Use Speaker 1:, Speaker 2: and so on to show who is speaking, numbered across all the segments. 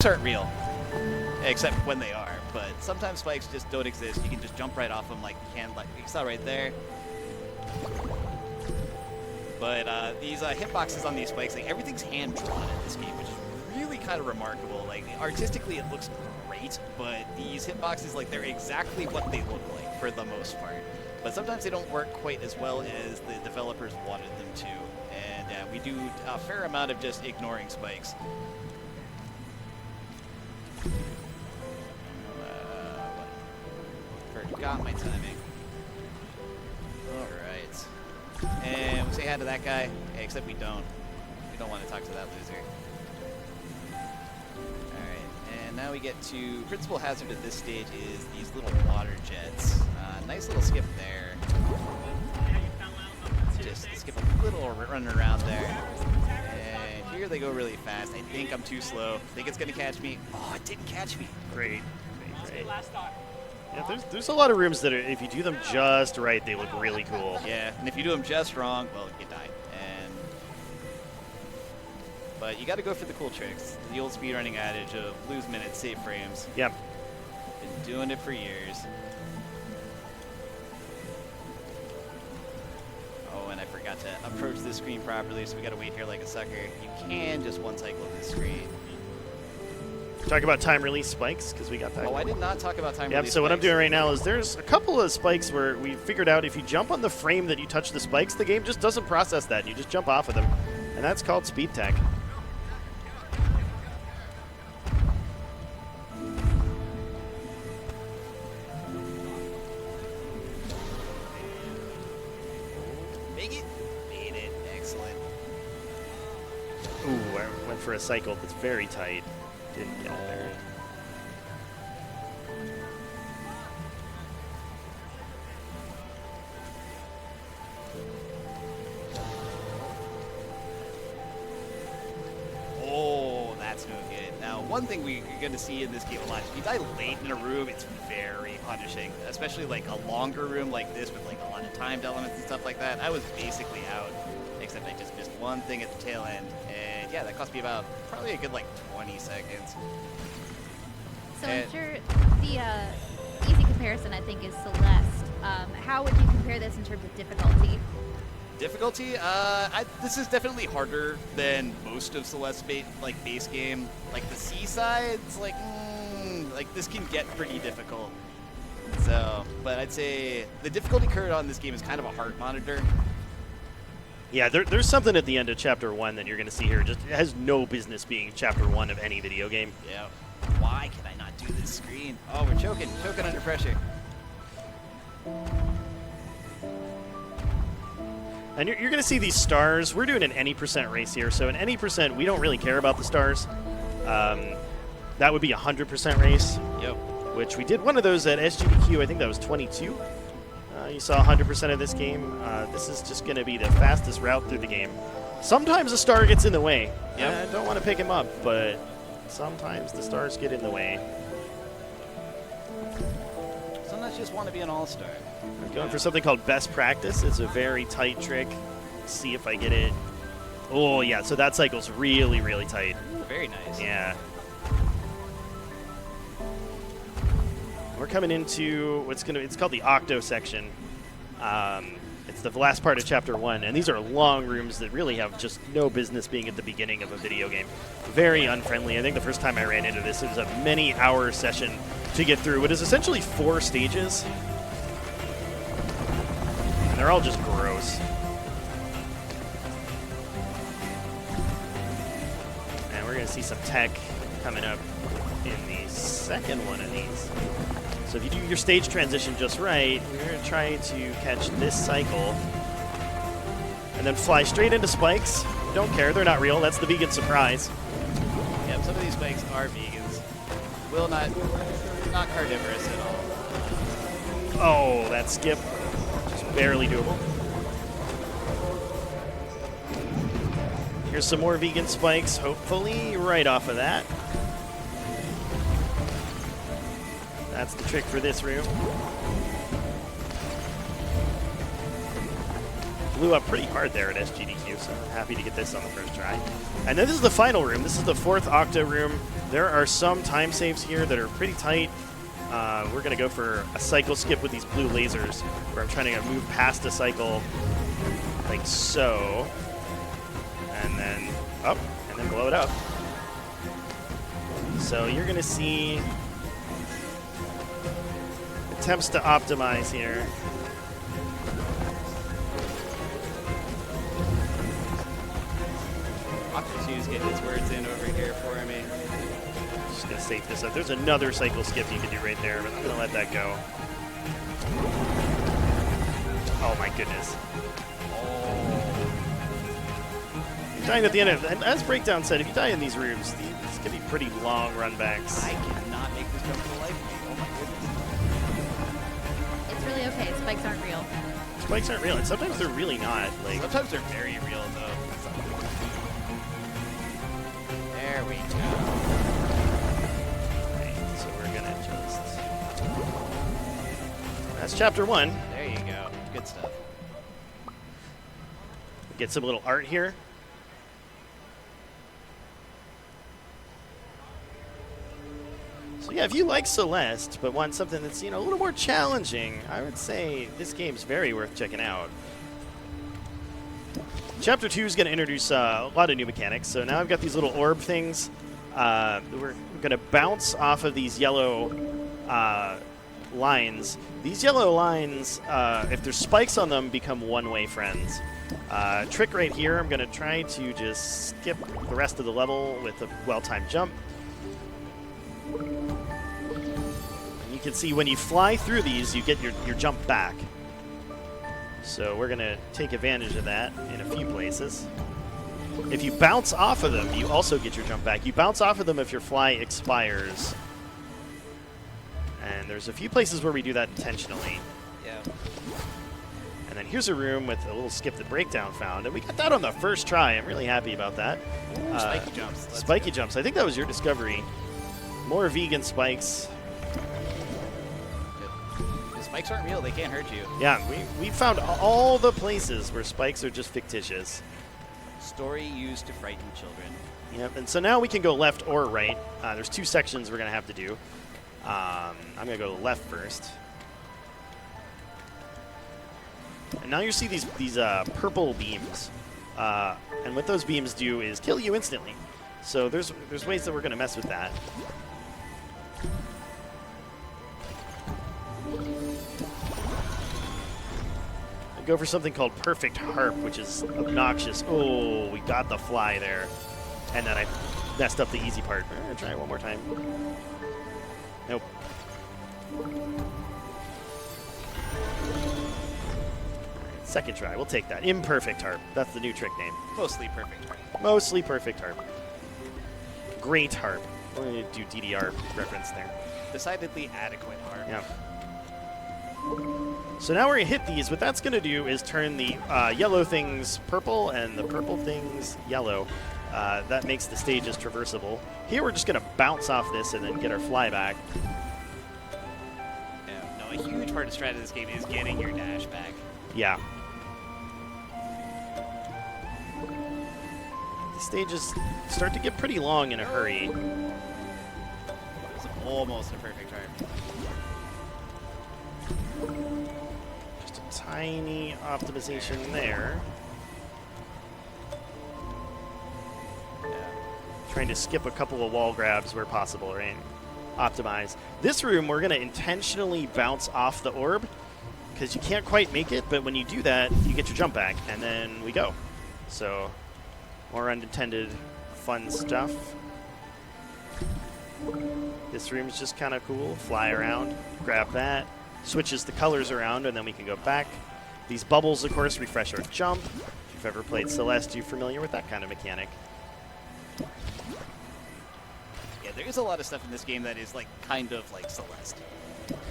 Speaker 1: aren't real, except when they are. But sometimes spikes just don't exist. You can just jump right off them like you can, like you saw right there. But these hitboxes on these spikes, like everything's hand drawn in this game, which is really kind of remarkable. Like artistically, it looks great, but these hitboxes, like they're exactly what they look like for the most part. But sometimes they don't work quite as well as the developers wanted them to. And we do a fair amount of just ignoring spikes. Forgot my timing. Alright. And we say hi to that guy, except we don't. We don't want to talk to that loser. Alright, and now we get to principal hazard at this stage is these little water jets. Nice little skip there. Just skip a little run around there. And here they go really fast. I think I'm too slow. I think it's going to catch me. Oh, it didn't catch me.
Speaker 2: Great. Yeah, there's a lot of rooms that are, if you do them just right, they look really cool.
Speaker 1: Yeah, and if you do them just wrong, well, you die. But you got to go for the cool tricks. The old speedrunning adage of lose minutes, save frames.
Speaker 2: Yep.
Speaker 1: Been doing it for years. Oh, and I forgot to approach this screen properly, so we got to wait here like a sucker. You can just one cycle this screen.
Speaker 2: Talk about time release spikes, because we got that.
Speaker 1: Oh, I did not talk about time release
Speaker 2: spikes. So what I'm doing right now is there's a couple of spikes where we figured out if you jump on the frame that you touch the spikes, the game just doesn't process that. You just jump off of them. And that's called speed tech.
Speaker 1: Make it. Made it. Excellent.
Speaker 2: Ooh, I went for a cycle that's very tight. Didn't get it there.
Speaker 1: Oh, that's no good. Now, one thing we're going to see in this game a lot, if you die late in a room, it's very punishing, especially like a longer room like this with like a lot of timed elements and stuff like that. I was basically out, except I just missed one thing at the tail end. And yeah, that cost me about probably a good like 20 seconds.
Speaker 3: So I'm sure the easy comparison, I think, is Celeste. How would you compare this in terms of difficulty?
Speaker 1: Difficulty? This is definitely harder than most of Celeste's base game. Like the seaside's like this can get pretty difficult. So, but I'd say the difficulty curve on this game is kind of a heart monitor.
Speaker 2: Yeah, there's something at the end of Chapter 1 that you're going to see here. It has no business being Chapter 1 of any video game.
Speaker 1: Yeah. Why can I not do this screen? Oh, we're choking under pressure.
Speaker 2: And you're going to see these stars. We're doing an any percent race here, so in any percent, we don't really care about the stars. That would be a 100% race.
Speaker 1: Yep.
Speaker 2: Which we did one of those at SGDQ. I think that was 22. You saw 100% of this game. This is just going to be the fastest route through the game. Sometimes a star gets in the way.
Speaker 1: Yep.
Speaker 2: I don't want to pick him up, but sometimes the stars get in the way.
Speaker 1: Sometimes you just want to be an all-star.
Speaker 2: I'm going for something called best practice. It's a very tight trick. Let's see if I get it. Oh, yeah, so that cycle's really, really tight.
Speaker 1: Very nice.
Speaker 2: Yeah. We're coming into it's called the Octo section. It's the last part of Chapter 1, and these are long rooms that really have just no business being at the beginning of a video game. Very unfriendly. I think the first time I ran into this, it was a many-hour session to get through what is essentially 4 stages. And they're all just gross. And we're going to see some tech coming up in the second one of these. So if you do your stage transition just right, we're going to try to catch this cycle and then fly straight into spikes. Don't care, they're not real. That's the vegan surprise.
Speaker 1: Yep, some of these spikes are vegans. Not carnivorous at all.
Speaker 2: Oh, that skip. Just barely doable. Here's some more vegan spikes, hopefully right off of that. That's the trick for this room. Blew up pretty hard there at SGDQ, so I'm happy to get this on the first try. And then this is the final room. This is the 4th Octo room. There are some time saves here that are pretty tight. We're going to go for a cycle skip with these blue lasers, where I'm trying to move past a cycle like so, and then up, and then blow it up. So you're going to see attempts to optimize here.
Speaker 1: Octo2's getting his words in over here for me.
Speaker 2: Just going to save this up. There's another cycle skip you can do right there, but I'm going to let that go. Oh my goodness. You're dying at the end of, and as Breakdown said, if you die in these rooms, these can be pretty long runbacks.
Speaker 1: I cannot make this jump to life. Oh my goodness.
Speaker 3: It's really okay. Spikes aren't real.
Speaker 2: Spikes aren't real, and sometimes they're really not. Like,
Speaker 1: sometimes they're very real, though. There we go.
Speaker 2: Right, so we're gonna just. That's chapter 1.
Speaker 1: There you go. Good stuff.
Speaker 2: Get some little art here. So yeah, if you like Celeste, but want something that's, you know, a little more challenging, I would say this game's very worth checking out. Chapter 2 is going to introduce a lot of new mechanics. So now I've got these little orb things. We're going to bounce off of these yellow lines. These yellow lines, if there's spikes on them, become one-way friends. Trick right here, I'm going to try to just skip the rest of the level with a well-timed jump. And you can see when you fly through these, you get your jump back. So we're going to take advantage of that in a few places. If you bounce off of them, you also get your jump back. You bounce off of them if your fly expires. And there's a few places where we do that intentionally.
Speaker 1: Yeah.
Speaker 2: And then here's a room with a little skip that Breakdown found. And we got that on the first try. I'm really happy about that.
Speaker 1: Spiky jumps.
Speaker 2: Spiky jumps. I think that was your discovery. More vegan spikes.
Speaker 1: The spikes aren't real. They can't hurt you.
Speaker 2: Yeah, we found all the places where spikes are just fictitious.
Speaker 1: Story used to frighten children.
Speaker 2: Yep, and so now we can go left or right. There's 2 sections we're going to have to do. I'm going to go left first. And now you see these purple beams. And what those beams do is kill you instantly. So there's ways that we're going to mess with that. Go for something called Perfect Harp, which is obnoxious. Oh, we got the fly there. And then I messed up the easy part. I'm going to try it one more time. Nope. Second try. We'll take that. Imperfect Harp. That's the new trick name.
Speaker 1: Mostly perfect harp.
Speaker 2: Mostly Perfect Harp. Great Harp. We're going to do DDR reference there.
Speaker 1: Decidedly adequate harp.
Speaker 2: Yeah. So now we're going to hit these. What that's going to do is turn the yellow things purple and the purple things yellow. That makes the stages traversable. Here we're just going to bounce off this and then get our fly back.
Speaker 1: Yeah, no, a huge part of the strat of this game is getting your dash back.
Speaker 2: Yeah. The stages start to get pretty long in a hurry.
Speaker 1: It was almost a perfect harp.
Speaker 2: Just a tiny optimization there. Trying to skip a couple of wall grabs where possible, right? Optimize. This room, we're going to intentionally bounce off the orb because you can't quite make it, but when you do that, you get your jump back, and then we go. So, more unintended fun stuff. This room's just kind of cool. Fly around, grab that, switches the colors around, and then we can go back. These bubbles, of course, refresh our jump. If you've ever played Celeste, you're familiar with that kind of mechanic.
Speaker 1: Yeah, there is a lot of stuff in this game that is like kind of like Celeste.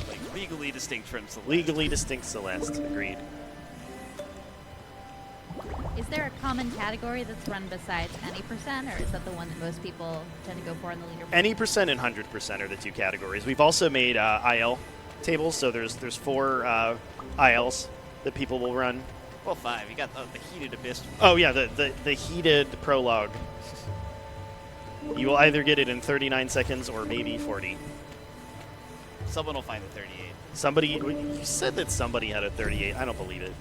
Speaker 1: Like legally distinct from Celeste.
Speaker 2: Legally distinct Celeste, agreed.
Speaker 3: Is there a common category that's run besides any percent, or is that the one that most people tend to go for on the leaderboard?
Speaker 2: Any percent and 100% are the 2 categories. We've also made IL tables, so there's 4 ILs that people will run.
Speaker 1: Well, 5. You got the heated abyss.
Speaker 2: Oh yeah, the heated prologue. You will either get it in 39 seconds or maybe 40.
Speaker 1: Someone will find the 38.
Speaker 2: Somebody, you said that somebody had a 38. I don't believe it.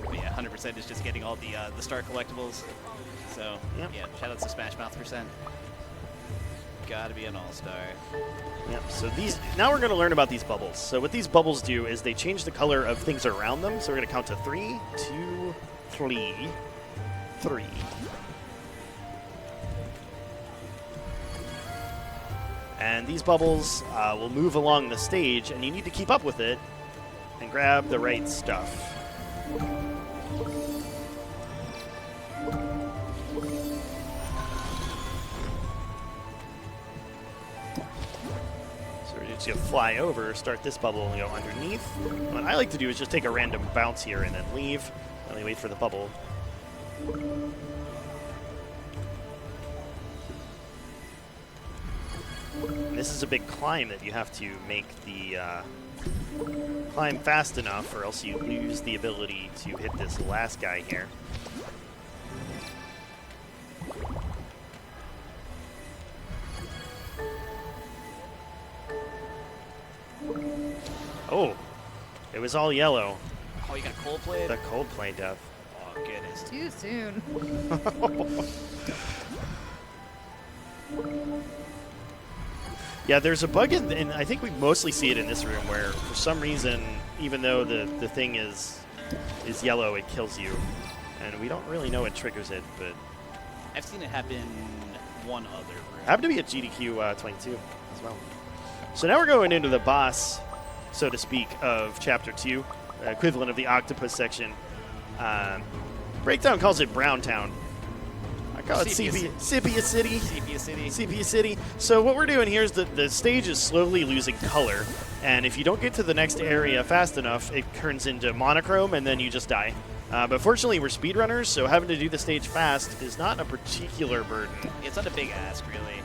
Speaker 1: But yeah, 100% is just getting all the star collectibles. So
Speaker 2: Yep.
Speaker 1: yeah, shout out to Smash Mouth %. Gotta be an all-star.
Speaker 2: Yep. So these, now we're going to learn about these bubbles. So what these bubbles do is they change the color of things around them. So we're going to count to 3, 2, 3, 3. And these bubbles will move along the stage, and you need to keep up with it and grab the right stuff. So we're just going to fly over, start this bubble, and go underneath. What I like to do is just take a random bounce here and then leave. While we wait for the bubble. And this is a big climb that you have to make the climb fast enough, or else you lose the ability to hit this last guy here. Oh, it was all yellow.
Speaker 1: Oh, you got Coldplay?
Speaker 2: The Coldplay death.
Speaker 1: Oh, goodness.
Speaker 3: Too soon.
Speaker 2: Yeah, there's a bug and I think we mostly see it in this room where, for some reason, even though the thing is yellow, it kills you, and we don't really know what triggers it. But
Speaker 1: I've seen it happen one other room.
Speaker 2: happened to be at GDQ 22 as well. So now we're going into the boss, so to speak, of Chapter 2, equivalent of the Octopus section. Breakdown calls it Brown Town. I call it Sepia City.
Speaker 1: Sepia City.
Speaker 2: Sepia City. So what we're doing here is the stage is slowly losing color, and if you don't get to the next area fast enough, it turns into monochrome, and then you just die. But fortunately, we're speedrunners, so having to do the stage fast is not a particular burden.
Speaker 1: It's not a big ask, really.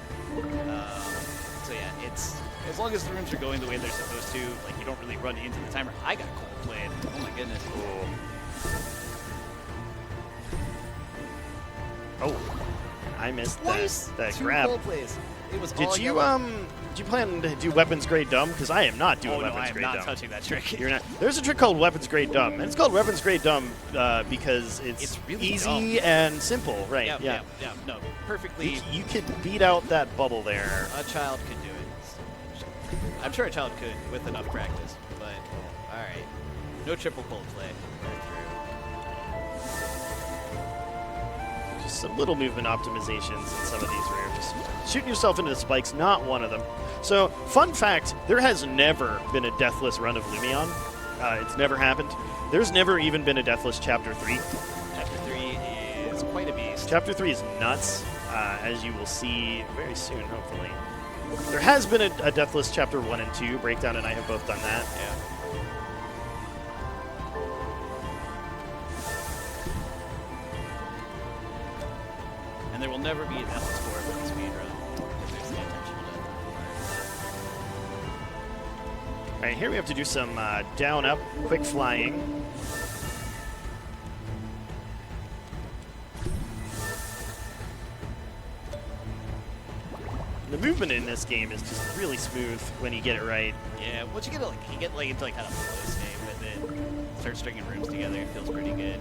Speaker 1: So yeah, it's as long as the rooms are going the way they're supposed to, like you don't really run into the timer. I got Coldplayed. Oh my goodness.
Speaker 2: Cool. Oh, I missed that
Speaker 1: Two
Speaker 2: grab.
Speaker 1: Coldplays. It was
Speaker 2: Did
Speaker 1: all
Speaker 2: you
Speaker 1: yellow.
Speaker 2: did you plan to do weapons grade dumb? Because I am not doing
Speaker 1: Oh no,
Speaker 2: weapons
Speaker 1: I am
Speaker 2: grade
Speaker 1: not
Speaker 2: dumb.
Speaker 1: touching that trick.
Speaker 2: You're not. There's a trick called weapons grade dumb, and it's called weapons grade dumb because it's
Speaker 1: really
Speaker 2: easy
Speaker 1: dumb.
Speaker 2: and simple, right?
Speaker 1: Yeah. No, perfectly.
Speaker 2: You could beat out that bubble there.
Speaker 1: A child could do it. I'm sure a child could with enough practice. But all right, no triple Coldplay.
Speaker 2: Just some little movement optimizations in some of these rooms. Shooting yourself into the spikes, not one of them. So, fun fact, there has never been a deathless run of Lumione. It's never happened. There's never even been a deathless Chapter 3.
Speaker 1: Chapter 3 is quite a beast.
Speaker 2: Chapter 3 is nuts, as you will see very soon, hopefully. There has been a deathless Chapter 1 and 2. Breakdown and I have both done that.
Speaker 1: Yeah. And there will never be a deathless 4 for the speedrun, because there's the intentional death.
Speaker 2: All right, here we have to do some down-up, quick flying. The movement in this game is just really smooth when you get it right.
Speaker 1: Yeah, once you get into like kind of flow state with it, start stringing rooms together, it feels pretty good.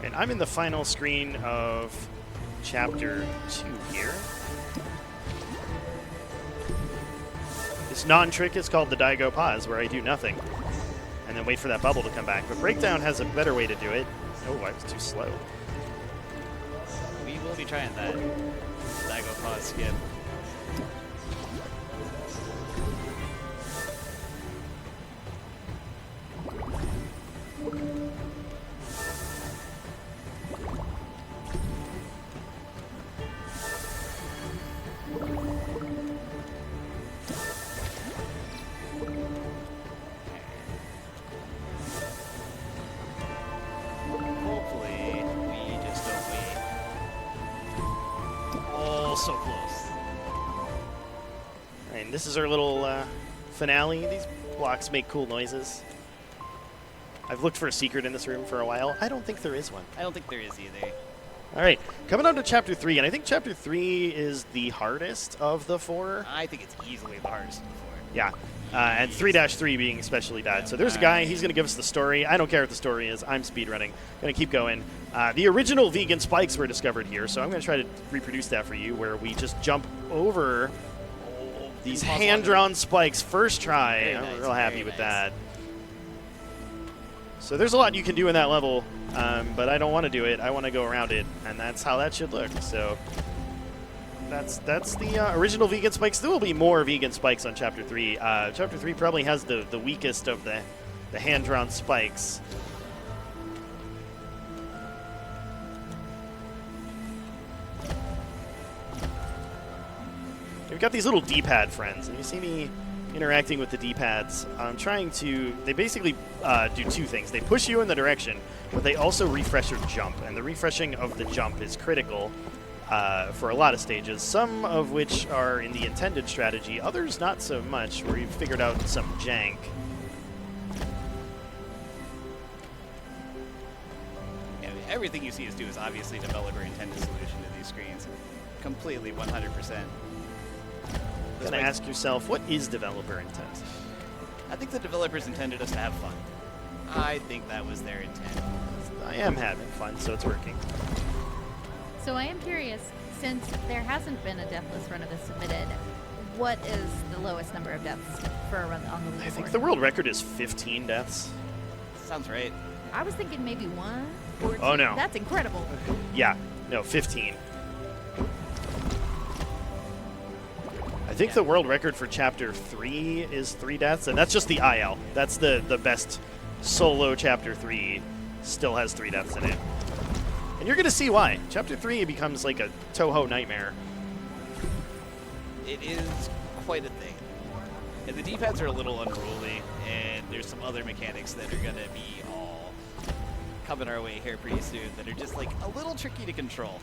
Speaker 2: And I'm in the final screen of Chapter 2 here. This non-trick is called the Daigo Pause, where I do nothing and then wait for that bubble to come back. But Breakdown has a better way to do it. Oh, I was too slow.
Speaker 1: We will be trying that Daigo pause skip. Hopefully, Oh, so close.
Speaker 2: All right, and this is our little finale. These blocks make cool noises. I've looked for a secret in this room for a while. I don't think there is one.
Speaker 1: I don't think there is either.
Speaker 2: All right, coming on to Chapter 3, and I think Chapter 3 is the hardest of the 4.
Speaker 1: I think it's easily the hardest of the 4.
Speaker 2: Yeah, and 3-3 being especially bad. So there's a guy, he's going to give us the story. I don't care what the story is. I'm speedrunning. Going to keep going. The original vegan spikes were discovered here, so I'm going to try to reproduce that for you, where we just jump over these hand-drawn spikes first try. I'm real happy with that. So there's a lot you can do in that level, but I don't want to do it. I want to go around it, and that's how that should look. So that's the original vegan spikes. There will be more vegan spikes on Chapter 3. Chapter 3 probably has the weakest of the hand-drawn spikes. We've got these little D-pad friends, and you see me interacting with the D-pads. I'm trying to... They basically do two things. They push you in the direction, but they also refresh your jump, and the refreshing of the jump is critical for a lot of stages, some of which are in the intended strategy, others not so much, where you've figured out some jank.
Speaker 1: Yeah, everything you see us do is obviously developer-intended solution to these screens. Completely 100%.
Speaker 2: You're going to ask yourself, what is developer intent?
Speaker 1: I think the developers intended us to have fun. I think that was their intent.
Speaker 2: I am having fun, so it's working.
Speaker 3: So I am curious, since there hasn't been a deathless run of this submitted, what is the lowest number of deaths for a run on the leaderboard?
Speaker 2: I think the world record is 15 deaths.
Speaker 1: Sounds right.
Speaker 3: I was thinking maybe 1 or 2.
Speaker 2: Oh, no.
Speaker 3: That's incredible.
Speaker 2: Yeah, no, 15. I think the world record for Chapter 3 is 3 deaths, and that's just the IL. That's the best solo Chapter 3, still has 3 deaths in it. And you're going to see why. Chapter 3 becomes like a Toho nightmare.
Speaker 1: It is quite a thing. And the D-pads are a little unruly, and there's some other mechanics that are going to be all coming our way here pretty soon that are just like a little tricky to control.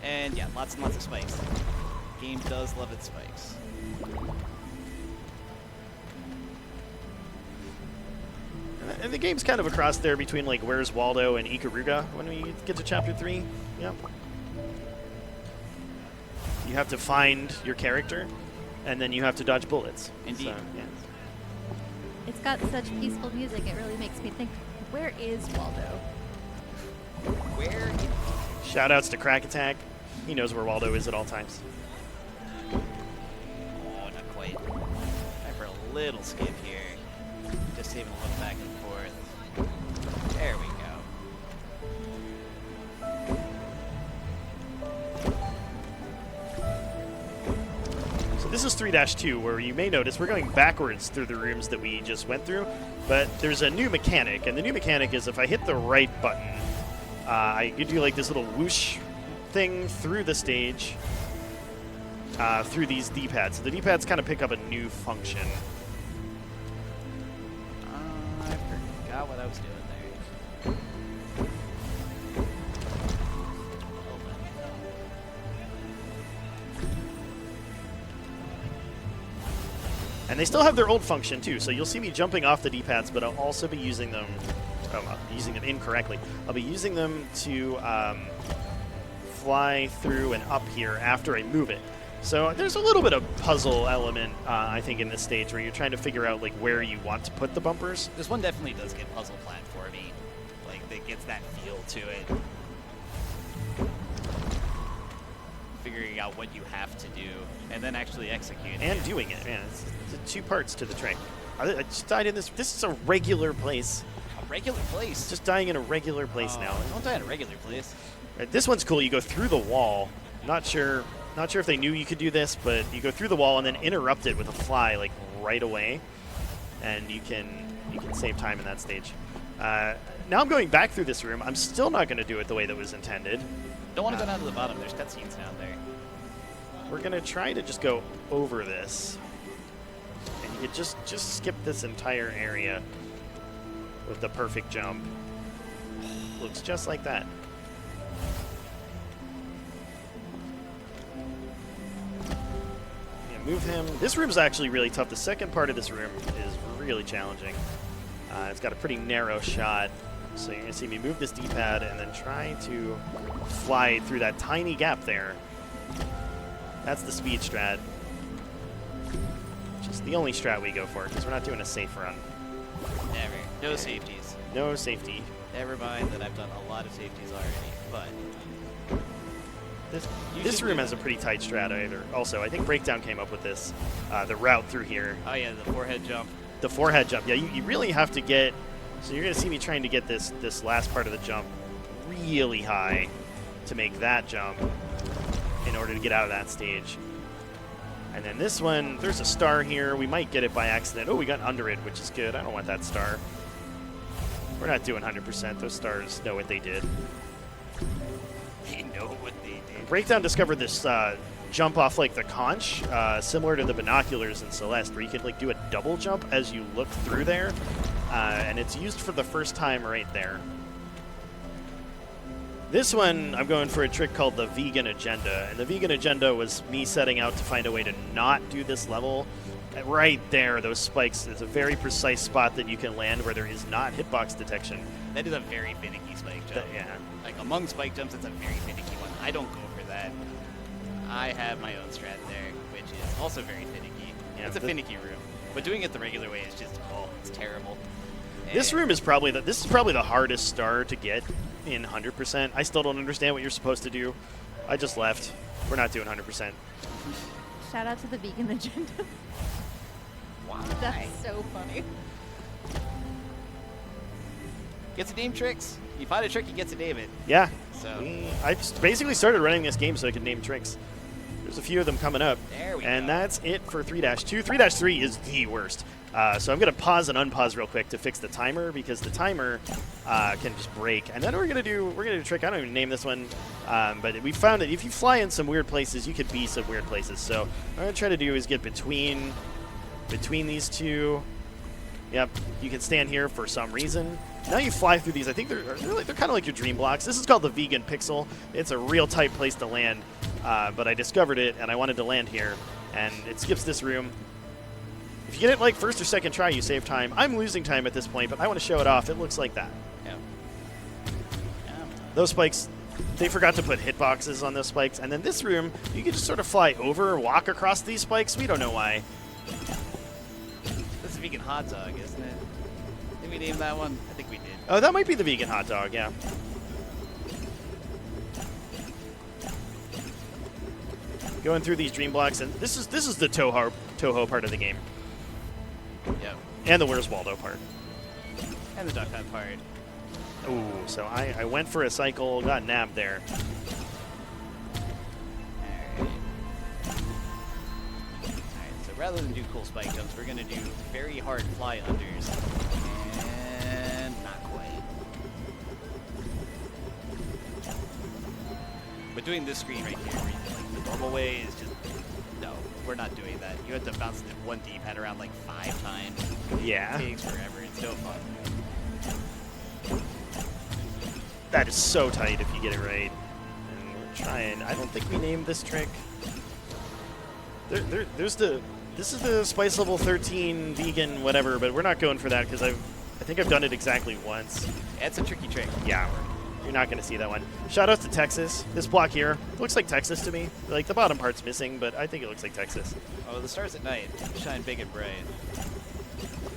Speaker 1: And yeah, lots and lots of spikes. Game does love its spikes.
Speaker 2: And the game's kind of a cross there between like Where's Waldo and Ikaruga when we get to Chapter 3. Yep. You have to find your character, and then you have to dodge bullets.
Speaker 1: Indeed.
Speaker 2: So, yeah.
Speaker 3: It's got such peaceful music, it really makes me think, where is Waldo?
Speaker 1: Where?
Speaker 2: Shoutouts to Crack Attack. He knows where Waldo is at all times.
Speaker 1: Oh, not quite. Time for a little skip here. Just taking a look back and forth. There we go.
Speaker 2: So this is 3-2, where you may notice we're going backwards through the rooms that we just went through, but there's a new mechanic, and the new mechanic is if I hit the right button, I could do like this little whoosh thing through the stage, through these D-pads. So the D-pads kind of pick up a new function.
Speaker 1: I forgot what I was doing there.
Speaker 2: And they still have their old function too, so you'll see me jumping off the D-pads, but I'll also be using them, using them incorrectly. I'll be using them to fly through and up here after I move it. So there's a little bit of puzzle element, I think, in this stage where you're trying to figure out like where you want to put the bumpers.
Speaker 1: This one definitely does get puzzle platformy. Like, it gets that feel to it. Figuring out what you have to do, and then actually executing
Speaker 2: And
Speaker 1: it.
Speaker 2: doing it, yeah. It's 2 parts to the trick. I just died in this. This is a regular place.
Speaker 1: A regular place.
Speaker 2: Just dying in a regular place now.
Speaker 1: Don't die in a regular place.
Speaker 2: Right, this one's cool. You go through the wall. Not sure if they knew you could do this, but you go through the wall and then interrupt it with a fly like right away, and you can save time in that stage. Now I'm going back through this room. I'm still not going to do it the way that was intended.
Speaker 1: Don't want to go down to the bottom. There's cutscenes down there.
Speaker 2: We're going to try to just go over this, and you could just skip this entire area with the perfect jump. Looks just like that. move him. This room's actually really tough. The second part of this room is really challenging. It's got a pretty narrow shot. So you're going to see me move this D-pad and then try to fly through that tiny gap there. That's the speed strat. Which is the only strat we go for, because we're not doing a safe run.
Speaker 1: Never. No safeties.
Speaker 2: No safety.
Speaker 1: Never mind that I've done a lot of safeties already, but...
Speaker 2: This room has a pretty tight strat either. Also, I think Breakdown came up with this, the route through here.
Speaker 1: Oh yeah, the forehead jump.
Speaker 2: The forehead jump. Yeah, you really have to get... So you're going to see me trying to get this last part of the jump really high to make that jump in order to get out of that stage. And then this one, there's a star here. We might get it by accident. Oh, we got under it, which is good. I don't want that star. We're not doing 100%. Those stars know what they did.
Speaker 1: They know what they did.
Speaker 2: Breakdown discovered this jump off like the conch, similar to the binoculars in Celeste, where you could like do a double jump as you look through there, and it's used for the first time right there. This one, I'm going for a trick called the vegan agenda, and the vegan agenda was me setting out to find a way to not do this level. Right there, those spikes, it's a very precise spot that you can land where there is not hitbox detection.
Speaker 1: That is a very finicky spike jump.
Speaker 2: Yeah.
Speaker 1: Like among spike jumps, it's a very finicky one. I don't go for that. I have my own strat there, which is also very finicky.
Speaker 2: Yeah,
Speaker 1: it's a finicky room, but doing it the regular way is just, oh, it's terrible.
Speaker 2: This room is probably the hardest star to get in 100%. I still don't understand what you're supposed to do. I just left. We're not doing 100%.
Speaker 3: Shout out to the vegan agenda.
Speaker 1: Why?
Speaker 3: That's so funny.
Speaker 1: Gets to name tricks. You find a trick, you get to name it.
Speaker 2: Yeah.
Speaker 1: So
Speaker 2: I basically started running this game so I could name tricks. There's a few of them coming up.
Speaker 1: There we go.
Speaker 2: And that's it for 3-2. 3-3 is the worst. So I'm going to pause and unpause real quick to fix the timer, because the timer can just break. And then we're going to do a trick. I don't even name this one, but we found that if you fly in some weird places, you could be some weird places. So what I'm going to try to do is get between these two. Yep, you can stand here for some reason. Now you fly through these. I think they're kind of like your dream blocks. This is called the vegan pixel. It's a real tight place to land, but I discovered it and I wanted to land here, and it skips this room. If you get it like first or second try, you save time. I'm losing time at this point, but I want to show it off. It looks like that.
Speaker 1: Yeah.
Speaker 2: Those spikes, they forgot to put hitboxes on those spikes. And then this room, you can just sort of fly over or walk across these spikes. We don't know why.
Speaker 1: This is a vegan hot dog, isn't it? Did we name that one? I think we did.
Speaker 2: Oh, that might be the vegan hot dog, yeah. Going through these dream blocks, and this is the Toho part of the game.
Speaker 1: Yep.
Speaker 2: And the Where's Waldo part.
Speaker 1: And the Duck Hunt part.
Speaker 2: Ooh, so I went for a cycle, got nabbed there.
Speaker 1: Alright, so rather than do cool spike jumps, we're going to do very hard fly unders. And not quite. But doing this screen right here, where you do, like, the normal way is just, no, we're not doing that. You have to bounce the one D-pad around like 5 times.
Speaker 2: Yeah.
Speaker 1: It takes forever. It's no fun.
Speaker 2: That is so tight if you get it right. And we're trying. I don't think we named this trick. This is the Spice Level 13 vegan whatever, but we're not going for that because I think I've done it exactly once.
Speaker 1: It's a tricky trick.
Speaker 2: Yeah, you're not going to see that one. Shout out to Texas. This block here looks like Texas to me. Like the bottom part's missing, but I think it looks like Texas.
Speaker 1: Oh, the stars at night shine big and bright.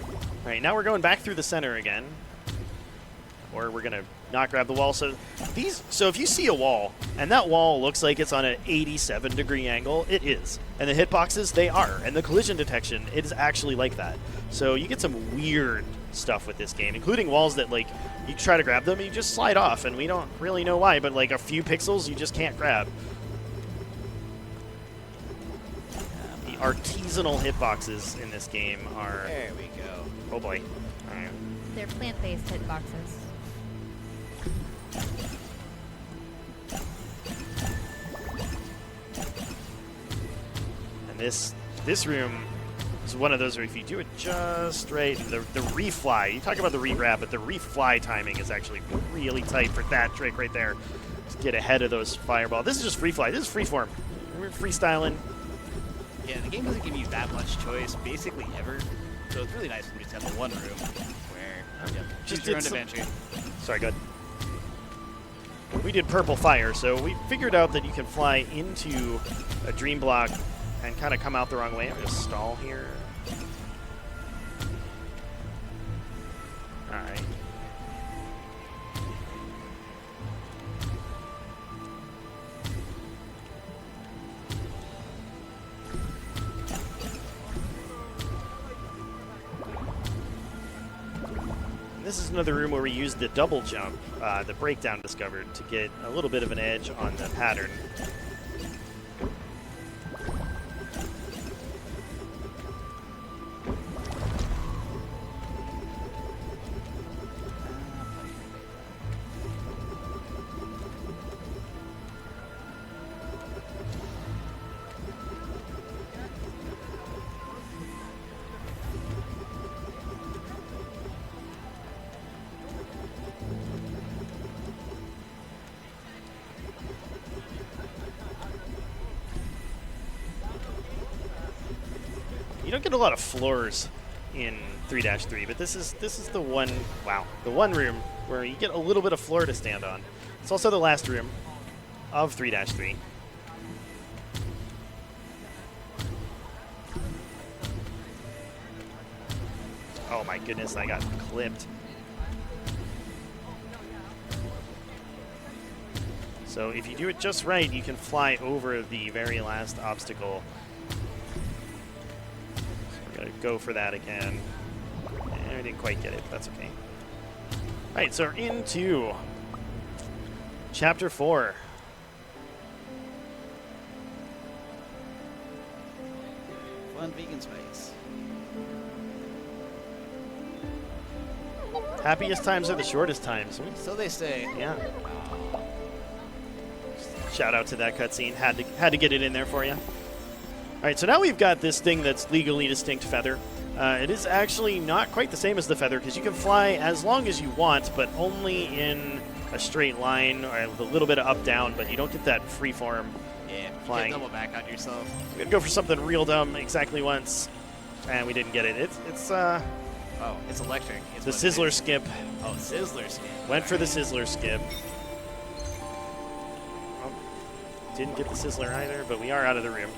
Speaker 2: All right, now we're going back through the center again. Or we're going to not grab the wall. So if you see a wall, and that wall looks like it's on an 87-degree angle, it is. And the hitboxes, they are. And the collision detection, it is actually like that. So you get some weird stuff with this game, including walls that, like, you try to grab them, and you just slide off, and we don't really know why, but, like, a few pixels you just can't grab. The artisanal hitboxes in this game are...
Speaker 1: There we go.
Speaker 2: Oh, boy. All right.
Speaker 3: They're plant-based hitboxes.
Speaker 2: And this room is one of those where if you do it just right, the refly, you talk about the re-grab, but the refly timing is actually really tight for that trick right there. Just get ahead of those fireball. This is just free fly. This is free form. We're freestyling.
Speaker 1: Yeah, the game doesn't give you that much choice, basically ever. So it's really nice when you just have the one room where
Speaker 2: Just
Speaker 1: choose your own
Speaker 2: did
Speaker 1: adventure.
Speaker 2: Sorry, go ahead. We did purple fire, so we figured out that you can fly into a dream block and kind of come out the wrong way. I'm going to stall here. All right. This is another room where we used the double jump, the breakdown discovered, to get a little bit of an edge on the pattern. You don't get a lot of floors in 3-3, but this is the one, the one room where you get a little bit of floor to stand on. It's also the last room of 3-3. Oh my goodness, I got clipped. So if you do it just right, you can fly over the very last obstacle. Go for that again. And I didn't quite get it, but that's okay. All right, so we're into Chapter 4.
Speaker 1: Fun vegan space.
Speaker 2: Happiest times are the shortest times.
Speaker 1: So they say.
Speaker 2: Yeah. Shout out to that cutscene. Had to get it in there for you. All right, so now we've got this thing that's legally distinct feather. It is actually not quite the same as the feather because you can fly as long as you want, but only in a straight line or with a little bit of up-down, but you don't get that free-form flying.
Speaker 1: You can't double back on yourself.
Speaker 2: We're going to go for something real dumb exactly once, and we didn't get it. It's
Speaker 1: oh, it's electric. It's
Speaker 2: the Sizzler skip.
Speaker 1: Oh, Sizzler skip.
Speaker 2: Went for the Sizzler skip. Oh, didn't get the Sizzler either, but we are out of the room.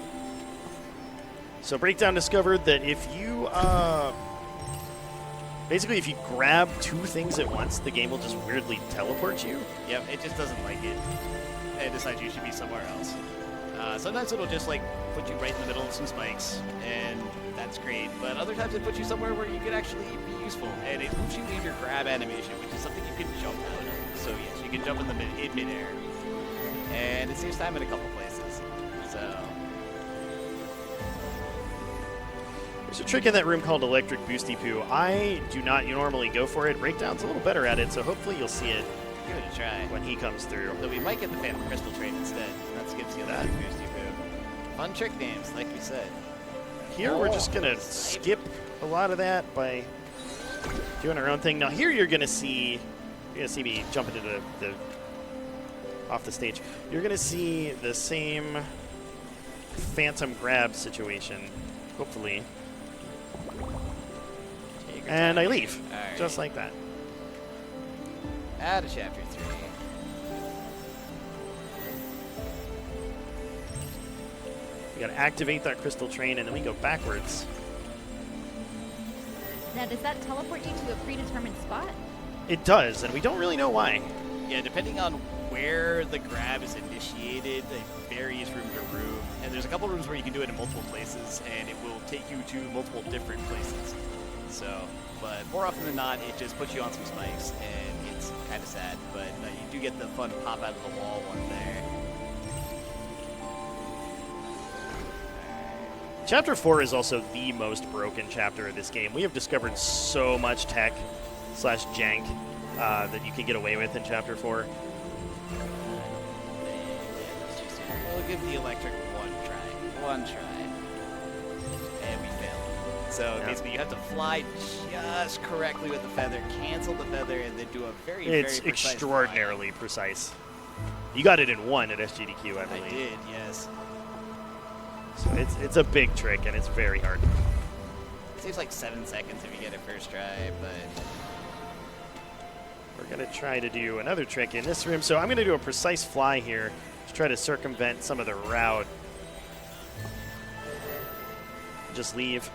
Speaker 2: So Breakdown discovered that if you, basically if you grab two things at once, the game will just weirdly teleport you.
Speaker 1: Yep, it just doesn't like it. It decides you should be somewhere else. Sometimes it'll just like put you right in the middle of some spikes, and that's great. But other times it puts you somewhere where you can actually be useful, and it moves you in your grab animation, which is something you can jump out of. So yes, you can jump in midair, and it saves time in a couple places. So.
Speaker 2: There's a trick in that room called Electric Boosty Poo. I do not normally go for it. Breakdown's a little better at it, so hopefully you'll see it.
Speaker 1: Give it a try.
Speaker 2: When he comes through.
Speaker 1: So we might get the Phantom Crystal Train instead. That skips the Electric Boosty Poo. Fun trick names, like we said.
Speaker 2: Here we're just going to skip a lot of that by doing our own thing. Now here you're going to see me jump into the off the stage. You're going to see the same phantom grab situation, hopefully. And I leave, just like that.
Speaker 1: Out of Chapter 3.
Speaker 2: We got to activate that crystal train, and then we go backwards.
Speaker 3: Now, does that teleport you to a predetermined spot?
Speaker 2: It does, and we don't really know why.
Speaker 1: Yeah, depending on where the grab is initiated, it varies room to room. And there's a couple rooms where you can do it in multiple places, and it will take you to multiple different places. So, but more often than not, it just puts you on some spikes, and it's kind of sad. But you do get the fun pop out of the wall one there.
Speaker 2: Chapter 4 is also the most broken chapter of this game. We have discovered so much tech / jank that you can get away with in Chapter 4.
Speaker 1: We'll give the electric one try. And we failed. So basically you have to fly just correctly with the feather, cancel the feather, and then do a very
Speaker 2: It's
Speaker 1: very precise
Speaker 2: extraordinarily precise. You got it in 1 at SGDQ, I believe.
Speaker 1: I did, yes.
Speaker 2: So it's a big trick, and it's very hard.
Speaker 1: It saves like 7 seconds if you get it first try, but
Speaker 2: We're going to try to do another trick in this room. So I'm going to do a precise fly here to try to circumvent some of the route. Just leave.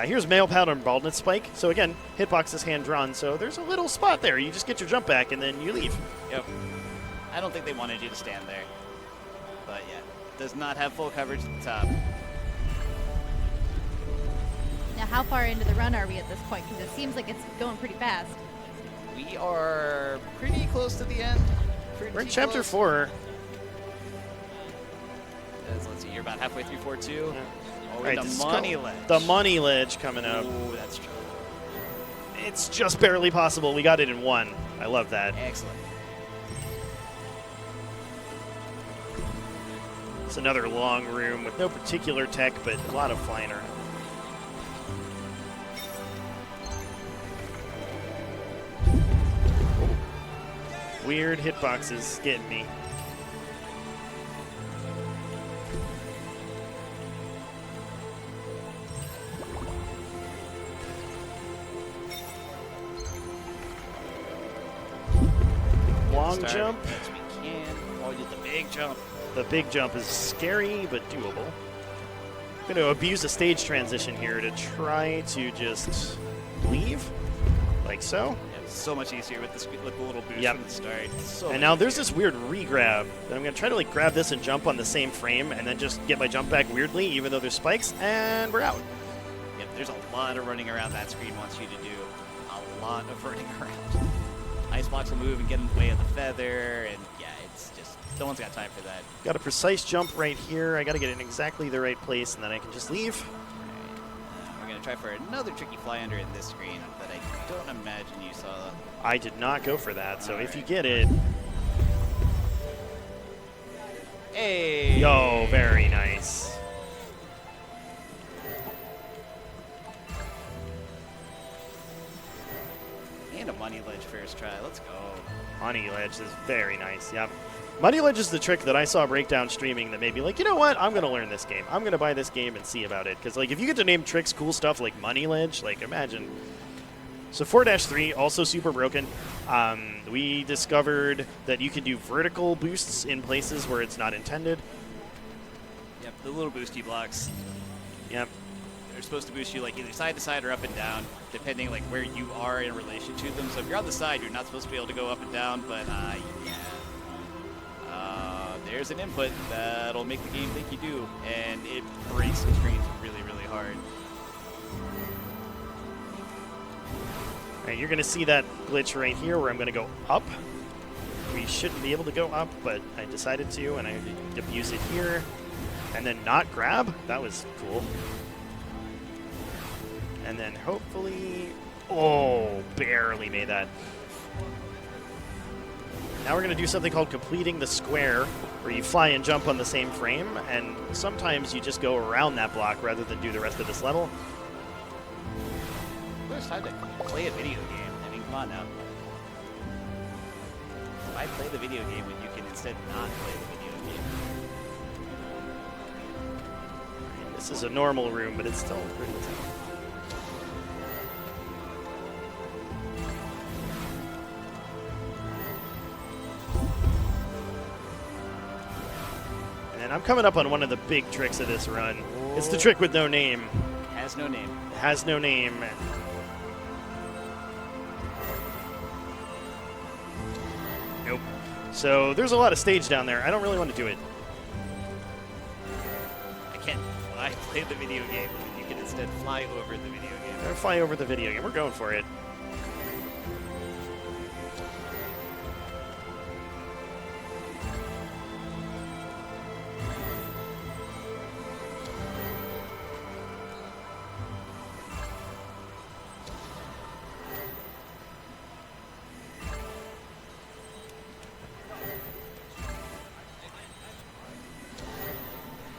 Speaker 2: Here's male pattern baldness spike. So again, hitbox is hand drawn, so there's a little spot there. You just get your jump back and then you leave.
Speaker 1: yep. I don't think they wanted you to stand there. But yeah, does not have full coverage at the top.
Speaker 3: Now, how far into the run are we at this point? Because it seems like it's going pretty fast.
Speaker 1: We are pretty close to the end.
Speaker 2: We're in chapter 4.
Speaker 1: Let's see, you're about halfway through 4-2.
Speaker 2: Yeah.
Speaker 1: Oh,
Speaker 2: Right,
Speaker 1: the
Speaker 2: this is
Speaker 1: money
Speaker 2: called
Speaker 1: ledge.
Speaker 2: The money ledge coming up.
Speaker 1: Ooh, that's true.
Speaker 2: It's just barely possible. We got it in 1. I love that.
Speaker 1: Excellent.
Speaker 2: It's another long room with no particular tech, but a lot of flying around. Weird hitboxes getting me. Long
Speaker 1: Start
Speaker 2: jump.
Speaker 1: as we can. Oh, you did the big jump.
Speaker 2: The big jump is scary, but doable. I'm going to abuse a stage transition here to try to just leave, like so.
Speaker 1: Yeah, it's so much easier with the little boost
Speaker 2: Yep.
Speaker 1: from the start. So
Speaker 2: And
Speaker 1: much
Speaker 2: now there's
Speaker 1: easier.
Speaker 2: this weird re-grab that I'm going to try to like grab this and jump on the same frame and then just get my jump back weirdly, even though there's spikes, and we're out.
Speaker 1: Yep, there's a lot of running around that screen wants you to do. A lot of running around. Ice blocks will move and get in the way of the feather, and yeah, it's just, no one's got time for that.
Speaker 2: Got a precise jump right here. I got to get it in exactly the right place, and then I can just leave.
Speaker 1: Alright, we're going to try for another tricky fly under in this screen that I don't imagine you saw.
Speaker 2: I did not go for that, so if you
Speaker 1: Alright.
Speaker 2: get it,
Speaker 1: Hey!
Speaker 2: yo, very nice.
Speaker 1: And a money ledge first try. Let's go.
Speaker 2: Money Ledge is very nice, yep. Money Ledge is the trick that I saw Breakdown streaming that made me like, you know what, I'm going to learn this game. I'm going to buy this game and see about it. Because like, if you get to name tricks, cool stuff like Money Ledge, like imagine. So 4-3, also super broken. We discovered that you can do vertical boosts in places where it's not intended.
Speaker 1: Yep, the little boosty blocks.
Speaker 2: Yep.
Speaker 1: They're supposed to boost you like either side to side or up and down, depending like where you are in relation to them. So if you're on the side, you're not supposed to be able to go up and down, but yeah. There's an input that'll make the game think you do, and it breaks the screens really, really hard.
Speaker 2: All right, you're going to see that glitch right here where I'm going to go up. We shouldn't be able to go up, but I decided to, and I abuse it here. And then not grab. That was cool. And then hopefully... Oh, barely made that. Now we're going to do something called completing the square, where you fly and jump on the same frame, and sometimes you just go around that block rather than do the rest of this level.
Speaker 1: It's time to play a video game. I mean, come on now. Why play the video game when you can instead not play the video game?
Speaker 2: This is a normal room, but it's still pretty tough. And I'm coming up on one of the big tricks of this run. It's the trick with no name.
Speaker 1: Has no name.
Speaker 2: It has no name. Nope. So there's a lot of stage down there. I don't really want to do it.
Speaker 1: I can't play the video game. You can instead fly over the video game.
Speaker 2: I'm gonna fly over the video game. We're going for it.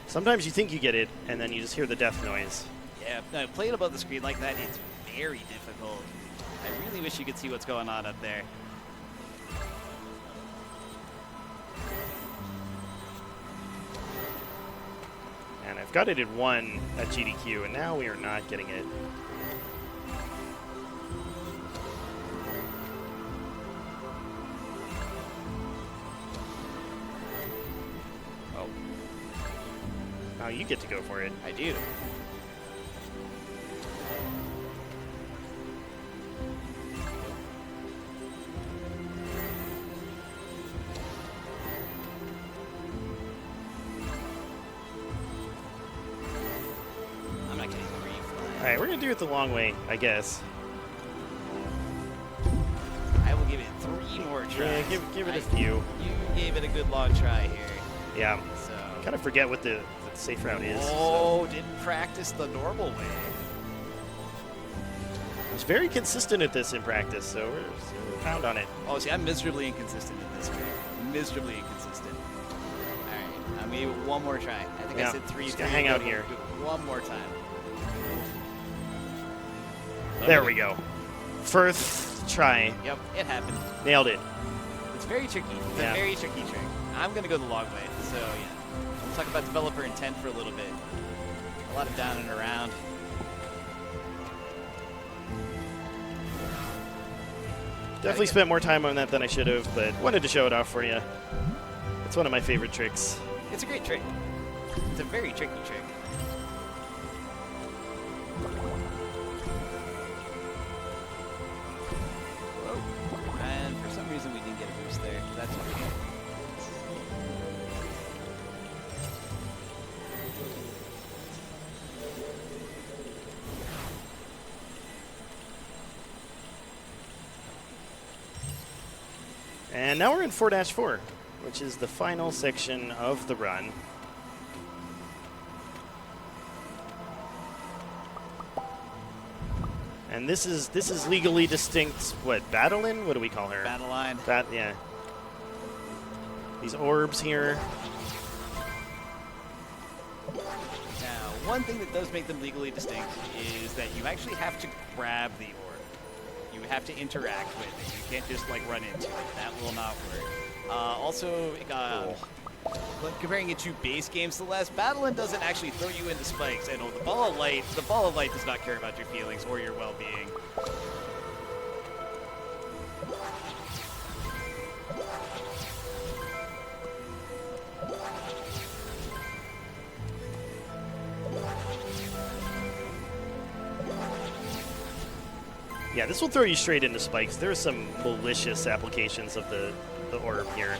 Speaker 2: Sometimes you think you get it, and then you just hear the death noise.
Speaker 1: Yeah, no, playing above the screen like that, it's very difficult. I really wish you could see what's going on up there.
Speaker 2: And I've got it in 1 at GDQ, and now we are not getting it.
Speaker 1: Oh.
Speaker 2: Now you get to go for it.
Speaker 1: I do. I'm not getting 3 flying.
Speaker 2: All right, we're going to do it the long way, I guess.
Speaker 1: I will give it 3 more tries.
Speaker 2: Yeah, give it a few.
Speaker 1: You gave it a good long try here.
Speaker 2: Yeah.
Speaker 1: So.
Speaker 2: Kind of forget what the safe route is.
Speaker 1: Oh, didn't practice the normal way.
Speaker 2: I was very consistent at this in practice, so we're pound on it.
Speaker 1: Oh, see, I'm miserably inconsistent in this trick. Miserably inconsistent. All right, I'm gonna give it 1 more try. I think
Speaker 2: Yeah,
Speaker 1: I said 3.
Speaker 2: just gonna hang out here.
Speaker 1: Do it 1 more time.
Speaker 2: There we go. First try.
Speaker 1: Yep, it happened.
Speaker 2: Nailed it.
Speaker 1: It's very tricky. It's
Speaker 2: Yeah.
Speaker 1: a very tricky trick. I'm gonna go the long way. So yeah, we'll talk about developer intent for a little bit. A lot of down and around.
Speaker 2: Definitely spent more time on that than I should have, but wanted to show it off for you. It's one of my favorite tricks.
Speaker 1: It's a great trick. It's a very tricky trick. Whoa. And for some reason we didn't get a boost there. That's okay.
Speaker 2: And now we're in 4-4, which is the final section of the run. And this is legally distinct. What, Battlein? What do we call her?
Speaker 1: Battle line.
Speaker 2: Yeah. These orbs here.
Speaker 1: Now, one thing that does make them legally distinct is that you actually have to grab the orb. You have to interact with it. You can't just like run into it. That will not work. Also, when comparing it to base game Celeste, Battlein doesn't actually throw you into spikes. And the ball of light does not care about your feelings or your well-being.
Speaker 2: Yeah, this will throw you straight into spikes. There are some malicious applications of the orb here.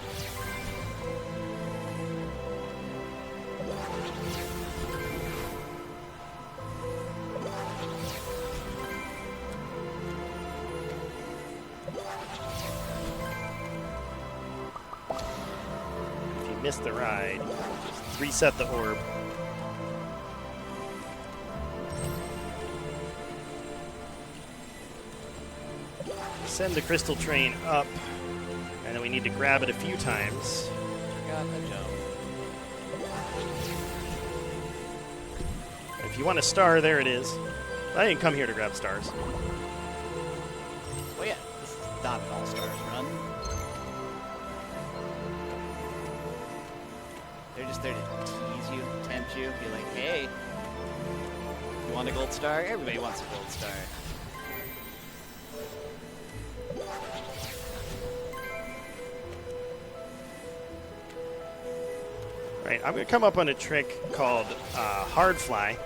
Speaker 2: If you miss the ride, just reset the orb. Send the crystal train up, and then we need to grab it a few times.
Speaker 1: Forgot the jump.
Speaker 2: If you want a star, there it is. I didn't come here to grab stars.
Speaker 1: Oh yeah, this is not an all-stars run. They're just there to tease you, tempt you, be like, hey, you want a gold star? Everybody wants a gold star.
Speaker 2: Right, I'm going to come up on a trick called hard fly.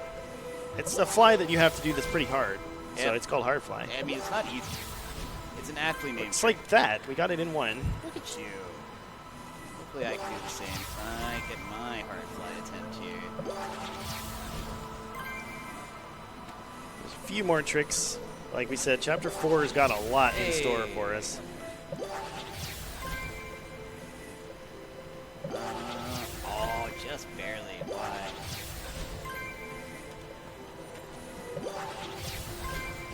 Speaker 2: It's a fly that you have to do that's pretty hard, so
Speaker 1: Yep.
Speaker 2: it's called hard fly.
Speaker 1: I mean, it's not easy. It's an aptly named
Speaker 2: It's
Speaker 1: trick.
Speaker 2: like that. We got it in 1.
Speaker 1: Look at you. Hopefully I can do the same. I get my hard fly attempt here.
Speaker 2: There's a few more tricks. Like we said, Chapter 4 has got a lot in store
Speaker 1: Hey.
Speaker 2: for us.
Speaker 1: Oh, just barely. Why?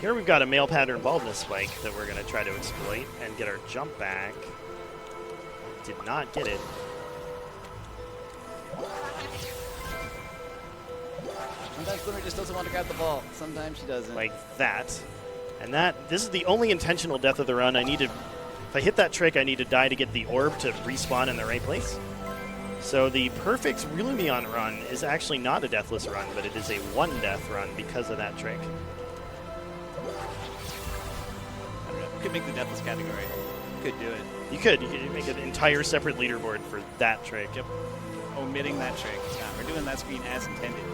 Speaker 2: Here we've got a male pattern baldness spike that we're going to try to exploit and get our jump back. Did not get it.
Speaker 1: Sometimes Glimmer just doesn't want to grab the ball. Sometimes she doesn't.
Speaker 2: Like that. And this is the only intentional death of the run. If I hit that trick, I need to die to get the orb to respawn in the right place. So the perfect Lumione run is actually not a deathless run, but it is a 1 death run because of that trick.
Speaker 1: I don't know. Could make the deathless category. Could do it.
Speaker 2: You could make an entire separate leaderboard for that trick.
Speaker 1: Yep. Omitting that trick. We're doing that screen as intended.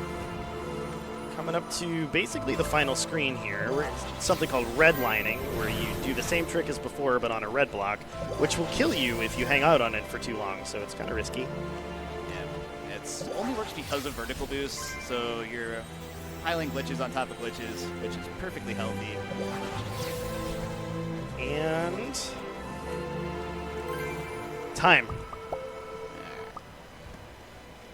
Speaker 2: Coming up to basically the final screen here, where it's something called redlining, where you do the same trick as before but on a red block, which will kill you if you hang out on it for too long, so it's kind of risky.
Speaker 1: Yeah, it only works because of vertical boosts, so you're piling glitches on top of glitches, which is perfectly healthy.
Speaker 2: And time.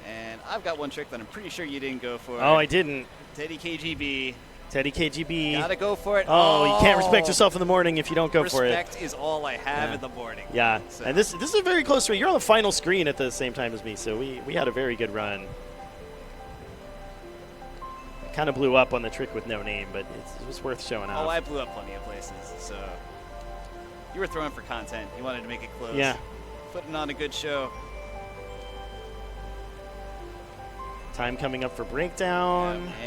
Speaker 1: And I've got one trick that I'm pretty sure you didn't go for.
Speaker 2: Oh, I didn't.
Speaker 1: Teddy KGB.
Speaker 2: Teddy KGB.
Speaker 1: Gotta go for it.
Speaker 2: Oh, you can't respect yourself in the morning if you don't go for it.
Speaker 1: Respect is all I have in the morning.
Speaker 2: Yeah,
Speaker 1: so.
Speaker 2: And this is a very close run. You're on the final screen at the same time as me, so we had a very good run. Kind of blew up on the trick with no name, but it was worth showing off.
Speaker 1: Oh, I blew up plenty of places, so you were throwing for content. You wanted to make it close.
Speaker 2: Yeah.
Speaker 1: Putting on a good show.
Speaker 2: Time coming up for breakdown.
Speaker 1: Yeah,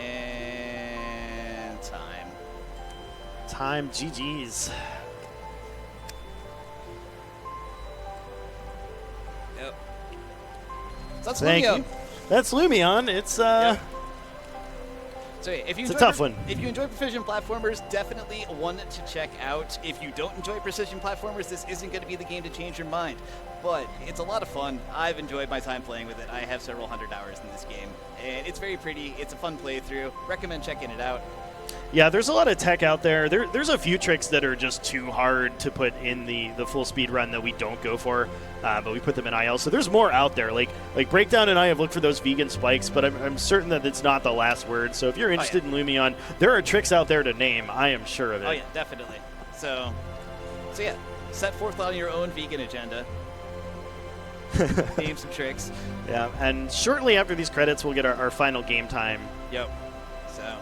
Speaker 1: and time.
Speaker 2: Time, GG's.
Speaker 1: Yep. So that's
Speaker 2: Thank
Speaker 1: Lumione.
Speaker 2: you. That's Lumione. It's
Speaker 1: Yep. So yeah, if you
Speaker 2: It's a
Speaker 1: enjoy
Speaker 2: tough one.
Speaker 1: If you enjoy precision platformers, definitely one to check out. If you don't enjoy precision platformers, this isn't going to be the game to change your mind. But it's a lot of fun. I've enjoyed my time playing with it. I have several hundred hours in this game, and it's very pretty. It's a fun playthrough. Recommend checking it out.
Speaker 2: Yeah, there's a lot of tech out there. There's a few tricks that are just too hard to put in the full speed run that we don't go for, but we put them in IL. So there's more out there. Like Breakdown and I have looked for those vegan spikes, but I'm certain that it's not the last word. So if you're interested in Lumione, there are tricks out there to name. I am sure of it.
Speaker 1: Oh yeah, definitely. So yeah, set forth on your own vegan agenda. Name some tricks.
Speaker 2: Yeah, and shortly after these credits, we'll get our final game time.
Speaker 1: Yep. So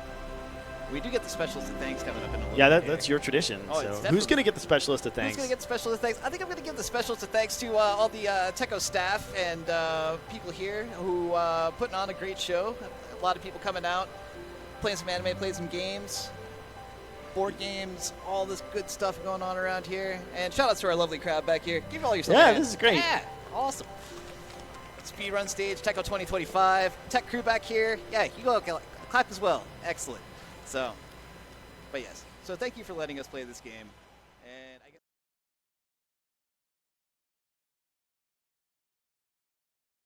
Speaker 1: we do get the specialist of thanks coming up in a little
Speaker 2: Yeah,
Speaker 1: bit.
Speaker 2: that's your tradition.
Speaker 1: Oh,
Speaker 2: so
Speaker 1: it's
Speaker 2: who's going to get the specialist of thanks?
Speaker 1: Who's going to get the specialist of thanks? I think I'm going to give the specialist of thanks to all the Tekko staff and people here who putting on a great show. A lot of people coming out, playing some anime, playing some games, board games, all this good stuff going on around here. And shout out to our lovely crowd back here. Give all yourself a hand.
Speaker 2: This is great.
Speaker 1: Yeah, awesome. Speedrun stage, Tekko25, tech crew back here. Yeah, you go clap as well. Excellent. So, but yes. So thank you for letting us play this game.